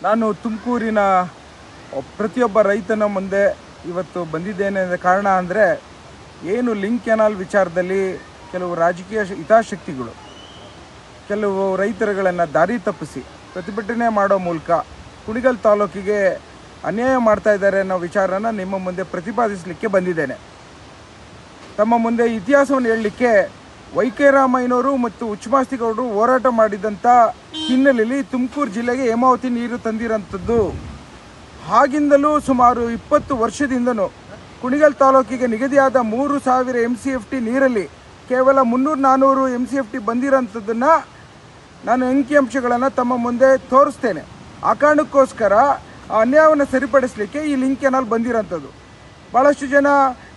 ನಾನು ತುಮಕೂರಿನ ಪ್ರತಿಯೊಬ್ಬ ರೈತನ ಮುಂದೆ ಇವತ್ತು ಬಂದಿದ್ದೇನೆ ಕಾರಣ ಅಂದರೆ ಏನು ಲಿಂಕ್ ಕೆನಾಲ್ ವಿಚಾರದಲ್ಲಿ ಕೆಲವು ರಾಜಕೀಯ ಹಿತಾಸಕ್ತಿಗಳು ಕೆಲವು ರೈತರುಗಳನ್ನು ದಾರಿ ತಪ್ಪಿಸಿ ಪ್ರತಿಭಟನೆ ಮಾಡೋ ಮೂಲಕ ಕುಣಿಗಲ್ ತಾಲೂಕಿಗೆ ಅನ್ಯಾಯ ಮಾಡ್ತಾ ಇದ್ದಾರೆ ಅನ್ನೋ ವಿಚಾರನ ನಿಮ್ಮ ಮುಂದೆ ಪ್ರತಿಪಾದಿಸಲಿಕ್ಕೆ ಬಂದಿದ್ದೇನೆ. ತಮ್ಮ ಮುಂದೆ ಇತಿಹಾಸವನ್ನು ಹೇಳಲಿಕ್ಕೆ ವೈ.ಕೆ. ರಾಮಯ್ಯನವರು ಮತ್ತು ಉಚ್ಚಮಾಸ್ತಿಗೌಡರು ಹೋರಾಟ ಮಾಡಿದಂಥ ಹಿನ್ನೆಲೆಯಲ್ಲಿ ತುಮಕೂರು ಜಿಲ್ಲೆಗೆ ಹೇಮಾವತಿ ನೀರು ತಂದಿರೋಂಥದ್ದು. ಆಗಿಂದಲೂ ಸುಮಾರು 20 ವರ್ಷದಿಂದನೂ ಕುಣಿಗಲ್ ತಾಲೂಕಿಗೆ ನಿಗದಿಯಾದ 3000 MCFT ನೀರಲ್ಲಿ ಕೇವಲ 300-400 MCFT ಬಂದಿರೋಂಥದ್ದನ್ನು ನಾನು ಅಂಕಿಅಂಶಗಳನ್ನು ತಮ್ಮ ಮುಂದೆ ತೋರಿಸ್ತೇನೆ. ಆ ಕಾರಣಕ್ಕೋಸ್ಕರ ಆ ಅನ್ಯಾಯವನ್ನು ಸರಿಪಡಿಸಲಿಕ್ಕೆ ಈ ಲಿಂಕ್ ಕೆನಾಲ್ ಬಂದಿರೋಂಥದ್ದು. ಭಾಳಷ್ಟು ಜನ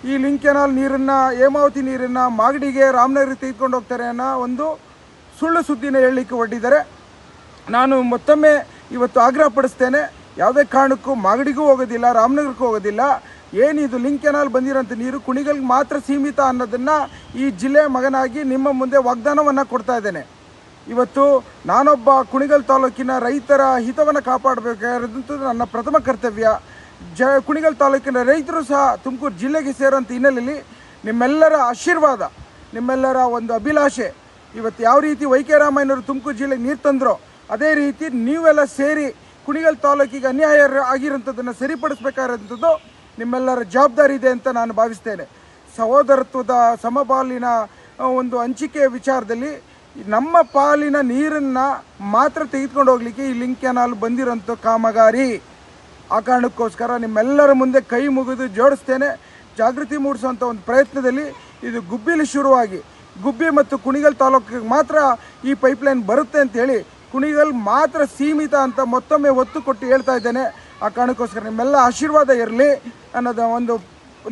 ಈ ಲಿಂಕ್ ಕೆನಾಲ್ ನೀರನ್ನು, ಹೇಮಾವತಿ ನೀರನ್ನು ಮಾಗಡಿಗೆ, ರಾಮನಗರಿಗೆ ತೆಗೆದುಕೊಂಡು ಹೋಗ್ತಾರೆ ಅನ್ನೋ ಒಂದು ಸುಳ್ಳು ಸುದ್ದಿನ ಹೇಳಲಿಕ್ಕೆ ಹೊರಟಿದ್ದಾರೆ. ನಾನು ಮತ್ತೊಮ್ಮೆ ಇವತ್ತು ಆಗ್ರಹ ಪಡಿಸ್ತೇನೆ, ಯಾವುದೇ ಕಾರಣಕ್ಕೂ ಮಾಗಡಿಗೂ ಹೋಗೋದಿಲ್ಲ, ರಾಮನಗರಕ್ಕೂ ಹೋಗೋದಿಲ್ಲ. ಏನಿದು ಲಿಂಕ್ ಕೆನಾಲ್ ಬಂದಿರೋಂಥ ನೀರು ಕುಣಿಗಲ್ಗೆ ಮಾತ್ರ ಸೀಮಿತ ಅನ್ನೋದನ್ನು ಈ ಜಿಲ್ಲೆಯ ಮಗನಾಗಿ ನಿಮ್ಮ ಮುಂದೆ ವಾಗ್ದಾನವನ್ನು ಕೊಡ್ತಾ ಇದ್ದೇನೆ. ಇವತ್ತು ನಾನೊಬ್ಬ ಕುಣಿಗಲ್ ತಾಲೂಕಿನ ರೈತರ ಹಿತವನ್ನು ಕಾಪಾಡಬೇಕಾದಂಥದ್ದು ನನ್ನ ಪ್ರಥಮ ಕರ್ತವ್ಯ. ಕುಣಿಗಲ್ ತಾಲೂಕಿನ ರೈತರು ಸಹ ತುಮಕೂರು ಜಿಲ್ಲೆಗೆ ಸೇರೋಂಥ ಹಿನ್ನೆಲೆಯಲ್ಲಿ ನಿಮ್ಮೆಲ್ಲರ ಆಶೀರ್ವಾದ, ನಿಮ್ಮೆಲ್ಲರ ಒಂದು ಅಭಿಲಾಷೆ, ಇವತ್ತು ಯಾವ ರೀತಿ ವೈ.ಕೆ. ರಾಮಯ್ಯನವರು ತುಮಕೂರು ಜಿಲ್ಲೆಗೆ ನೀರು ತಂದರೋ ಅದೇ ರೀತಿ ನೀವೆಲ್ಲ ಸೇರಿ ಕುಣಿಗಲ್ ತಾಲೂಕಿಗೆ ಅನ್ಯಾಯ ಆಗಿರೋಂಥದ್ದನ್ನು ಸರಿಪಡಿಸಬೇಕಾದಂಥದ್ದು ನಿಮ್ಮೆಲ್ಲರ ಜವಾಬ್ದಾರಿ ಇದೆ ಅಂತ ನಾನು ಭಾವಿಸ್ತೇನೆ. ಸಹೋದರತ್ವದ ಸಮಪಾಲಿನ ಒಂದು ಹಂಚಿಕೆಯ ವಿಚಾರದಲ್ಲಿ ನಮ್ಮ ಪಾಲಿನ ನೀರನ್ನು ಮಾತ್ರ ತೆಗೆದುಕೊಂಡು ಹೋಗಲಿಕ್ಕೆ ಈ ಲಿಂಕ್ ಕೆನಾಲ್ ಬಂದಿರೋಂಥ ಕಾಮಗಾರಿ. ಆ ಕಾರಣಕ್ಕೋಸ್ಕರ ನಿಮ್ಮೆಲ್ಲರ ಮುಂದೆ ಕೈ ಮುಗಿದು ಜೋಡಿಸ್ತೇನೆ. ಜಾಗೃತಿ ಮೂಡಿಸುವಂಥ ಒಂದು ಪ್ರಯತ್ನದಲ್ಲಿ ಇದು ಗುಬ್ಬಿಲಿ ಶುರುವಾಗಿ ಗುಬ್ಬಿ ಮತ್ತು ಕುಣಿಗಲ್ ತಾಲೂಕಿಗೆ ಮಾತ್ರ ಈ ಪೈಪ್ಲೈನ್ ಬರುತ್ತೆ ಅಂತೇಳಿ ಕುಣಿಗಲ್ ಮಾತ್ರ ಸೀಮಿತ ಅಂತ ಮತ್ತೊಮ್ಮೆ ಒತ್ತು ಕೊಟ್ಟು ಹೇಳ್ತಾ ಇದ್ದೇನೆ. ಆ ಕಾರಣಕ್ಕೋಸ್ಕರ ನಿಮ್ಮೆಲ್ಲ ಆಶೀರ್ವಾದ ಇರಲಿ ಅನ್ನೋದು ಒಂದು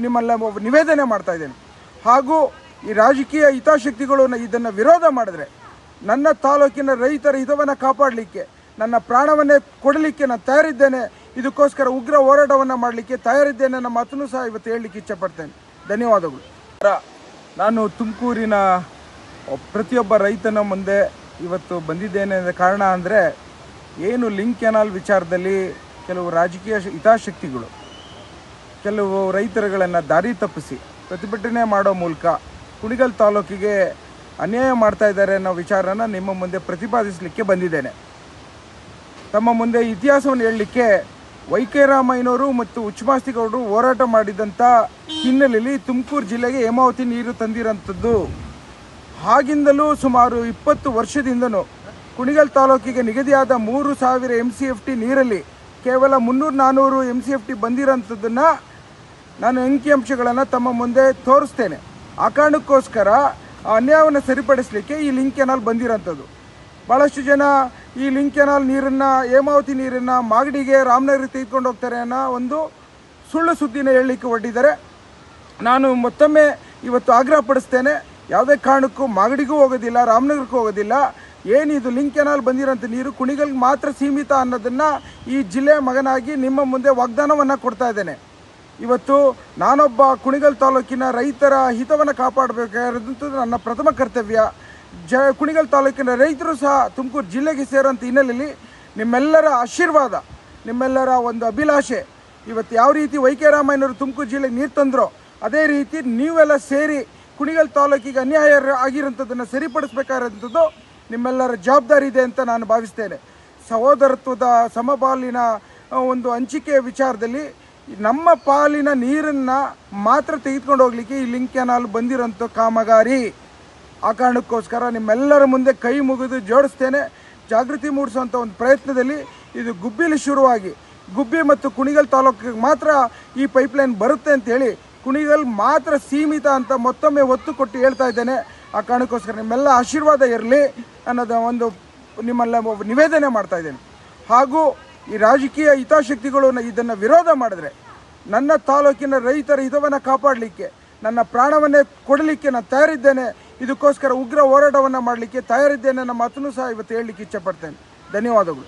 ನಿಮ್ಮೆಲ್ಲ ನಿವೇದನೆ ಮಾಡ್ತಾ ಇದ್ದೇನೆ. ಹಾಗೂ ಈ ರಾಜಕೀಯ ಹಿತಾಸಕ್ತಿಗಳು ಇದನ್ನು ವಿರೋಧ ಮಾಡಿದ್ರೆ ನನ್ನ ತಾಲೂಕಿನ ರೈತರ ಹಿತವನ್ನು ಕಾಪಾಡಲಿಕ್ಕೆ, ನನ್ನ ಪ್ರಾಣವನ್ನೇ ಕೊಡಲಿಕ್ಕೆ ನಾನು ತಯಾರಿದ್ದೇನೆ. ಇದಕ್ಕೋಸ್ಕರ ಉಗ್ರ ಹೋರಾಟವನ್ನು ಮಾಡಲಿಕ್ಕೆ ತಯಾರಿದ್ದೇನೆ ಅನ್ನೋ ಮಾತನ್ನು ಸಹ ಇವತ್ತು ಹೇಳಲಿಕ್ಕೆ ಇಚ್ಛಪಡ್ತೇನೆ. ಧನ್ಯವಾದಗಳು. ನಾನು ತುಮಕೂರಿನ ಪ್ರತಿಯೊಬ್ಬ ರೈತನ ಮುಂದೆ ಇವತ್ತು ಬಂದಿದ್ದೇನೆ ಕಾರಣ ಅಂದರೆ ಏನು ಲಿಂಕ್ ಕೆನಾಲ್ ವಿಚಾರದಲ್ಲಿ ಕೆಲವು ರಾಜಕೀಯ ಹಿತಾಸಕ್ತಿಗಳು ಕೆಲವು ರೈತರುಗಳನ್ನು ದಾರಿ ತಪ್ಪಿಸಿ ಪ್ರತಿಭಟನೆ ಮಾಡೋ ಮೂಲಕ ಕುಣಿಗಲ್ ತಾಲೂಕಿಗೆ ಅನ್ಯಾಯ ಮಾಡ್ತಾ ಇದ್ದಾರೆ ಅನ್ನೋ ವಿಚಾರನ ನಿಮ್ಮ ಮುಂದೆ ಪ್ರತಿಪಾದಿಸಲಿಕ್ಕೆ ಬಂದಿದ್ದೇನೆ. ತಮ್ಮ ಮುಂದೆ ಇತಿಹಾಸವನ್ನು ಹೇಳಲಿಕ್ಕೆ ವೈ.ಕೆ. ರಾಮಯ್ಯನವರು ಮತ್ತು ಉಚ್ಚಮಾಸ್ತಿಗೌಡರು ಹೋರಾಟ ಮಾಡಿದಂಥ ಹಿನ್ನೆಲೆಯಲ್ಲಿ ತುಮಕೂರು ಜಿಲ್ಲೆಗೆ ಹೇಮಾವತಿ ನೀರು ತಂದಿರೋಂಥದ್ದು. ಆಗಿಂದಲೂ ಸುಮಾರು 20 ವರ್ಷದಿಂದನೂ ಕುಣಿಗಲ್ ತಾಲೂಕಿಗೆ ನಿಗದಿಯಾದ 3000 MCFT ನೀರಲ್ಲಿ ಕೇವಲ 300-400 MCFT ಬಂದಿರೋಂಥದ್ದನ್ನು ನಾನು ಅಂಕಿಅಂಶಗಳನ್ನು ತಮ್ಮ ಮುಂದೆ ತೋರಿಸ್ತೇನೆ. ಆ ಕಾರಣಕ್ಕೋಸ್ಕರ ಆ ಅನ್ಯಾಯವನ್ನು ಸರಿಪಡಿಸಲಿಕ್ಕೆ ಈ ಲಿಂಕ್ ಕೆನಾಲ್ ಬಂದಿರೋಂಥದ್ದು. ಭಾಳಷ್ಟು ಜನ ಈ ಲಿಂಕ್ ಕೆನಾಲ್ ನೀರನ್ನು, ಹೇಮಾವತಿ ನೀರನ್ನು ಮಾಗಡಿಗೆ, ರಾಮನಗರಿಗೆ ತೆಗೆದುಕೊಂಡು ಹೋಗ್ತಾರೆ ಅನ್ನೋ ಒಂದು ಸುಳ್ಳು ಸುದ್ದಿನ ಹೇಳಲಿಕ್ಕೆ ಹೊರಟಿದ್ದಾರೆ. ನಾನು ಮತ್ತೊಮ್ಮೆ ಇವತ್ತು ಆಗ್ರಹ ಪಡಿಸ್ತೇನೆ, ಯಾವುದೇ ಕಾರಣಕ್ಕೂ ಮಾಗಡಿಗೂ ಹೋಗೋದಿಲ್ಲ, ರಾಮನಗರಕ್ಕೂ ಹೋಗೋದಿಲ್ಲ. ಏನಿದು ಲಿಂಕ್ ಕೆನಾಲ್ ಬಂದಿರೋಂಥ ನೀರು ಕುಣಿಗಲ್ಗೆ ಮಾತ್ರ ಸೀಮಿತ ಅನ್ನೋದನ್ನು ಈ ಜಿಲ್ಲೆಯ ಮಗನಾಗಿ ನಿಮ್ಮ ಮುಂದೆ ವಾಗ್ದಾನವನ್ನು ಕೊಡ್ತಾ ಇದ್ದೇನೆ. ಇವತ್ತು ನಾನೊಬ್ಬ ಕುಣಿಗಲ್ ತಾಲೂಕಿನ ರೈತರ ಹಿತವನ್ನು ಕಾಪಾಡಬೇಕಾದಂಥದ್ದು ನನ್ನ ಪ್ರಥಮ ಕರ್ತವ್ಯ. ಕುಣಿಗಲ್ ತಾಲೂಕಿನ ರೈತರು ಸಹ ತುಮಕೂರು ಜಿಲ್ಲೆಗೆ ಸೇರೋಂಥ ಹಿನ್ನೆಲೆಯಲ್ಲಿ ನಿಮ್ಮೆಲ್ಲರ ಆಶೀರ್ವಾದ, ನಿಮ್ಮೆಲ್ಲರ ಒಂದು ಅಭಿಲಾಷೆ, ಇವತ್ತು ಯಾವ ರೀತಿ ವೈ.ಕೆ. ರಾಮಯ್ಯನವರು ತುಮಕೂರು ಜಿಲ್ಲೆಗೆ ನೀರು ತಂದರೋ ಅದೇ ರೀತಿ ನೀವೆಲ್ಲ ಸೇರಿ ಕುಣಿಗಲ್ ತಾಲೂಕಿಗೆ ಅನ್ಯಾಯ ಆಗಿರೋಂಥದ್ದನ್ನು ಸರಿಪಡಿಸಬೇಕಾದಂಥದ್ದು ನಿಮ್ಮೆಲ್ಲರ ಜವಾಬ್ದಾರಿ ಇದೆ ಅಂತ ನಾನು ಭಾವಿಸ್ತೇನೆ. ಸಹೋದರತ್ವದ ಸಮಪಾಲಿನ ಒಂದು ಹಂಚಿಕೆಯ ವಿಚಾರದಲ್ಲಿ ನಮ್ಮ ಪಾಲಿನ ನೀರನ್ನು ಮಾತ್ರ ತೆಗೆದುಕೊಂಡು ಹೋಗಲಿಕ್ಕೆ ಈ ಲಿಂಕ್ ಕೆನಾಲ್ ಬಂದಿರೋಂಥ ಕಾಮಗಾರಿ. ಆ ಕಾರಣಕ್ಕೋಸ್ಕರ ನಿಮ್ಮೆಲ್ಲರ ಮುಂದೆ ಕೈ ಮುಗಿದು ಜೋಡಿಸ್ತೇನೆ. ಜಾಗೃತಿ ಮೂಡಿಸುವಂಥ ಒಂದು ಪ್ರಯತ್ನದಲ್ಲಿ ಇದು ಗುಬ್ಬಿಲಿ ಶುರುವಾಗಿ ಗುಬ್ಬಿ ಮತ್ತು ಕುಣಿಗಲ್ ತಾಲೂಕಿಗೆ ಮಾತ್ರ ಈ ಪೈಪ್ಲೈನ್ ಬರುತ್ತೆ ಅಂತೇಳಿ ಕುಣಿಗಲ್ ಮಾತ್ರ ಸೀಮಿತ ಅಂತ ಮತ್ತೊಮ್ಮೆ ಒತ್ತು ಕೊಟ್ಟು ಹೇಳ್ತಾ ಇದ್ದೇನೆ. ಆ ಕಾರಣಕ್ಕೋಸ್ಕರ ನಿಮ್ಮೆಲ್ಲ ಆಶೀರ್ವಾದ ಇರಲಿ ಅನ್ನೋದು ಒಂದು ನಿಮ್ಮೆಲ್ಲ ನಿವೇದನೆ ಮಾಡ್ತಾ ಇದ್ದೇನೆ. ಹಾಗೂ ಈ ರಾಜಕೀಯ ಹಿತಾಸಕ್ತಿಗಳು ಇದನ್ನು ವಿರೋಧ ಮಾಡಿದ್ರೆ ನನ್ನ ತಾಲೂಕಿನ ರೈತರ ಹಿತವನ್ನು ಕಾಪಾಡಲಿಕ್ಕೆ, ನನ್ನ ಪ್ರಾಣವನ್ನೇ ಕೊಡಲಿಕ್ಕೆ ನಾನು ತಯಾರಿದ್ದೇನೆ. ಇದಕ್ಕೋಸ್ಕರ ಉಗ್ರ ಹೋರಾಟವನ್ನು ಮಾಡಲಿಕ್ಕೆ ತಯಾರಿದ್ದೇನೆ ಅನ್ನೋ ಮಾತನ್ನು ಸಹ ಇವತ್ತು ಹೇಳಲಿಕ್ಕೆ ಇಚ್ಛಪಡ್ತೇನೆ. ಧನ್ಯವಾದಗಳು.